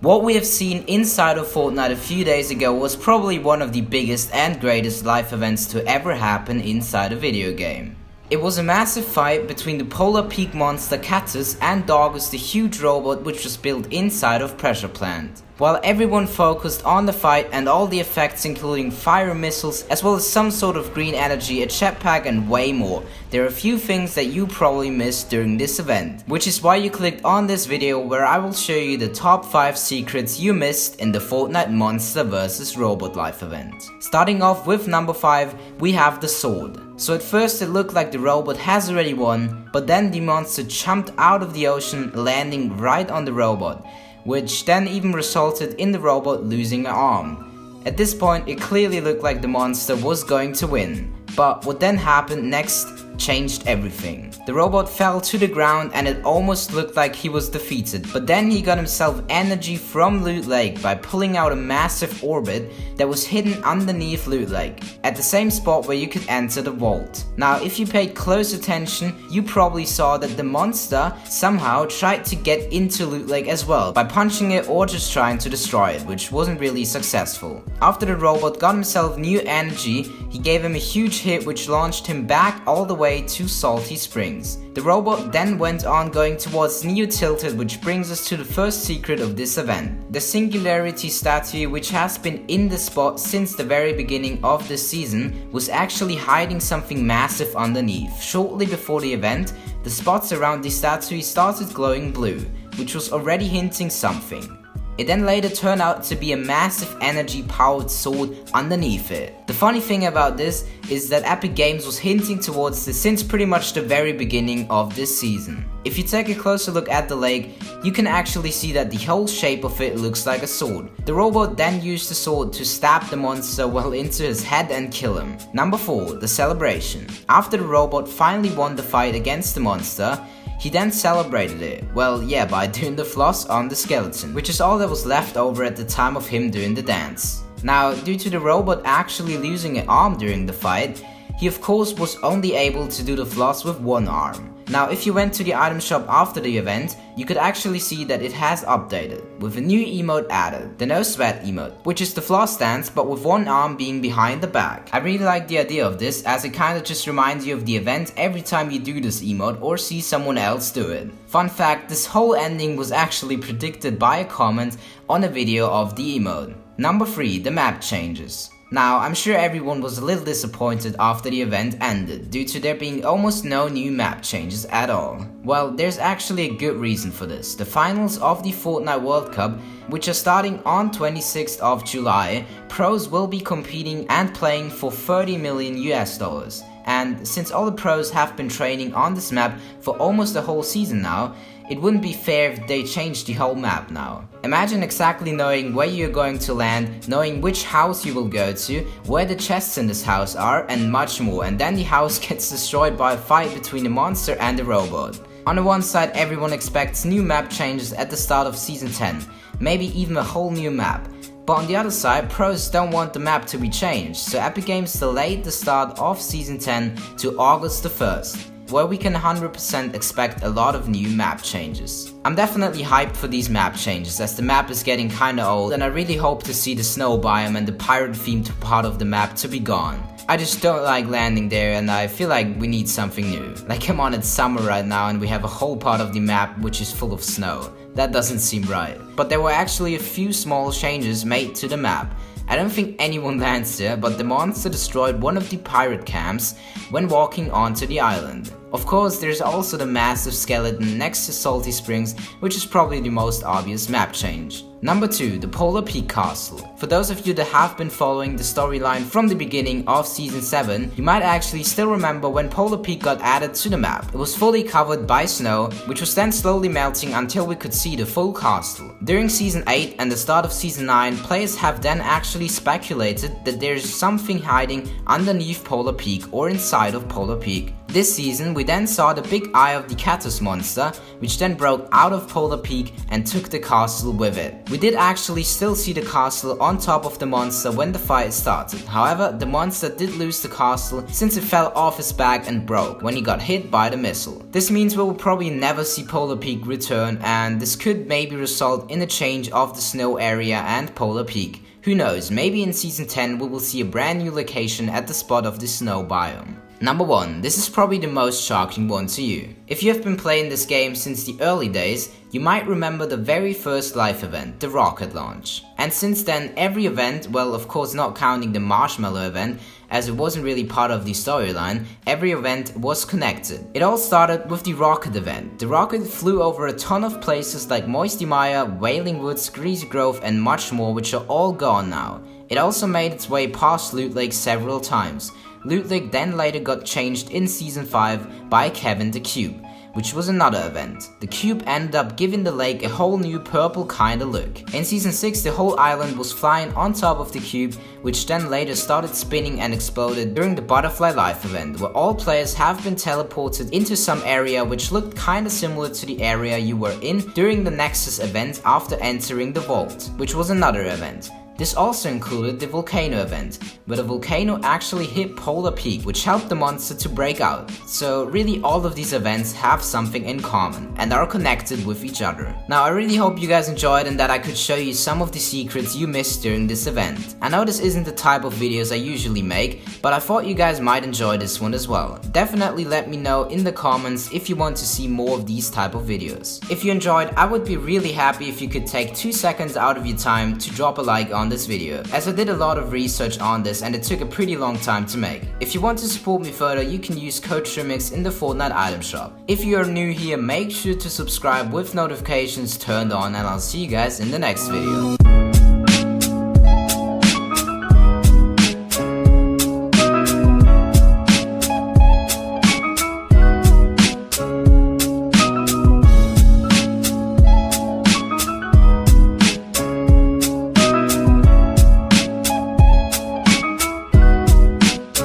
What we have seen inside of Fortnite a few days ago was probably one of the biggest and greatest life events to ever happen inside a video game. It was a massive fight between the Polar Peak monster Cactus and Dargus, the huge robot which was built inside of Pressure Plant. While everyone focused on the fight and all the effects including fire missiles as well as some sort of green energy, a jetpack and way more, there are a few things that you probably missed during this event, which is why you clicked on this video where I will show you the top 5 secrets you missed in the Fortnite Monster vs Robot Life event. Starting off with number 5, we have the sword. So at first it looked like the robot has already won, but then the monster jumped out of the ocean, landing right on the robot, which then even resulted in the robot losing an arm. At this point it clearly looked like the monster was going to win, but what then happened next changed everything. The robot fell to the ground and it almost looked like he was defeated, but then he got himself energy from Loot Lake by pulling out a massive orbit that was hidden underneath Loot Lake, at the same spot where you could enter the vault. Now if you paid close attention, you probably saw that the monster somehow tried to get into Loot Lake as well, by punching it or just trying to destroy it, which wasn't really successful. After the robot got himself new energy, he gave him a huge hit which launched him back all the way to Salty Springs. The robot then went on going towards Neo Tilted, which brings us to the first secret of this event. The Singularity statue, which has been in the spot since the very beginning of this season, was actually hiding something massive underneath. Shortly before the event, the spots around the statue started glowing blue, which was already hinting something. It then later turned out to be a massive energy powered sword underneath it. The funny thing about this is that Epic Games was hinting towards this since pretty much the very beginning of this season. If you take a closer look at the lake, you can actually see that the whole shape of it looks like a sword. The robot then used the sword to stab the monster well into his head and kill him. Number 4, the celebration. After the robot finally won the fight against the monster, he then celebrated it, well yeah, by doing the floss on the skeleton, which is all that was left over at the time of him doing the dance. Now, due to the robot actually losing an arm during the fight, he of course was only able to do the floss with one arm. Now if you went to the item shop after the event, you could actually see that it has updated, with a new emote added, the No Sweat emote, which is the floss dance but with one arm being behind the back. I really like the idea of this, as it kinda just reminds you of the event every time you do this emote or see someone else do it. Fun fact, this whole ending was actually predicted by a comment on a video of the emote. Number 3, the map changes. Now, I'm sure everyone was a little disappointed after the event ended, due to there being almost no new map changes at all. Well, there's actually a good reason for this. The finals of the Fortnite World Cup, which are starting on 26th of July, pros will be competing and playing for $30 million US. And since all the pros have been training on this map for almost the whole season now, it wouldn't be fair if they changed the whole map now. Imagine exactly knowing where you're going to land, knowing which house you will go to, where the chests in this house are, and much more, and then the house gets destroyed by a fight between the monster and the robot. On the one side, everyone expects new map changes at the start of Season 10, maybe even a whole new map. But on the other side, pros don't want the map to be changed, so Epic Games delayed the start of Season 10 to August the 1st. Where we can 100% expect a lot of new map changes. I'm definitely hyped for these map changes, as the map is getting kinda old and I really hope to see the snow biome and the pirate themed part of the map to be gone. I just don't like landing there and I feel like we need something new. Like, come on, it's summer right now and we have a whole part of the map which is full of snow. That doesn't seem right. But there were actually a few small changes made to the map. I don't think anyone lands there, but the monster destroyed one of the pirate camps when walking onto the island. Of course, there's also the massive skeleton next to Salty Springs, which is probably the most obvious map change. Number 2, the Polar Peak Castle. For those of you that have been following the storyline from the beginning of Season 7, you might actually still remember when Polar Peak got added to the map. It was fully covered by snow, which was then slowly melting until we could see the full castle. During Season 8 and the start of Season 9, players have then actually speculated that there is something hiding underneath Polar Peak or inside of Polar Peak. This season, we then saw the big eye of the Katos monster, which then broke out of Polar Peak and took the castle with it. We did actually still see the castle on top of the monster when the fight started. However, the monster did lose the castle since it fell off his back and broke when he got hit by the missile. This means we will probably never see Polar Peak return, and this could maybe result in a change of the snow area and Polar Peak. Who knows, maybe in Season 10 we will see a brand new location at the spot of the snow biome. Number 1. This is probably the most shocking one to you. If you have been playing this game since the early days, you might remember the very first live event, the rocket launch. And since then, every event, well, of course not counting the marshmallow event, as it wasn't really part of the storyline, every event was connected. It all started with the rocket event. The rocket flew over a ton of places like Moisty Mire, Wailing Woods, Greasy Grove and much more, which are all gone now. It also made its way past Loot Lake several times. Loot Lake then later got changed in Season 5 by Kevin the Cube, which was another event. The cube ended up giving the lake a whole new purple kinda look. In Season 6 the whole island was flying on top of the cube, which then later started spinning and exploded during the Butterfly Life event, where all players have been teleported into some area which looked kinda similar to the area you were in during the Nexus event after entering the vault, which was another event. This also included the volcano event, where the volcano actually hit Polar Peak, which helped the monster to break out. So really all of these events have something in common and are connected with each other. Now I really hope you guys enjoyed and that I could show you some of the secrets you missed during this event. I know this isn't the type of videos I usually make, but I thought you guys might enjoy this one as well. Definitely let me know in the comments if you want to see more of these type of videos. If you enjoyed, I would be really happy if you could take 2 seconds out of your time to drop a like on this video, as I did a lot of research on this and it took a pretty long time to make. If you want to support me further, you can use code Trimmix in the Fortnite item shop. If you are new here, make sure to subscribe with notifications turned on, and I'll see you guys in the next video.